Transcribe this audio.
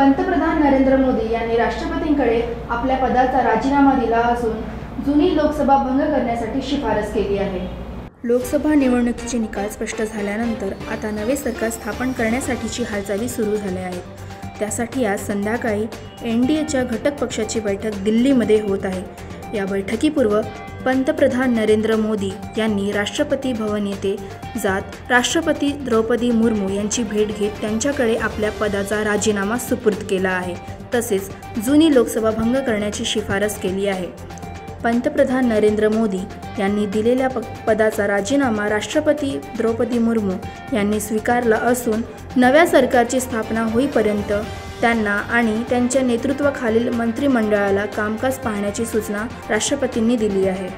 पंतप्रधान नरेंद्र मोदी यांनी राष्ट्रपतींकडे आपल्या पदाचा राजीनामा दिला असून जुनी लोकसभा भंग करण्यासाठी शिफारस केली आहे। लोकसभा निवडणुकीचे निकाल स्पष्ट झाल्यानंतर आता नवे सरकार स्थापन करण्यासाठीची हालचाली सुरू झाल्या आहेत। त्यासाठी आज संध्याकाळी एनडीएच्या घटक पक्षाची बैठक दिल्लीमध्ये होत आहे। या बैठकीपूर्व पंतप्रधान नरेंद्र मोदी यांनी राष्ट्रपती भवन येथे जात राष्ट्रपती द्रौपदी मुर्मू यांची भेट घेत त्यांच्याकडे आपल्या पदाचा राजीनामा सुपूर्द केला आहे। तसेच जुनी लोकसभा भंग करण्याची शिफारस केली आहे। पंतप्रधान नरेंद्र मोदी यांनी दिलेल्या पदाचा राजीनामा राष्ट्रपती द्रौपदी मुर्मू यांनी स्वीकारला असून नव्या सरकारची स्थापना होईपर्यंत त्यांना आणि त्यांच्या नेतृत्वाखालील मंत्रिमंडळाला कामकाज पाहण्याची सूचना राष्ट्रपतींनी दिली आहे।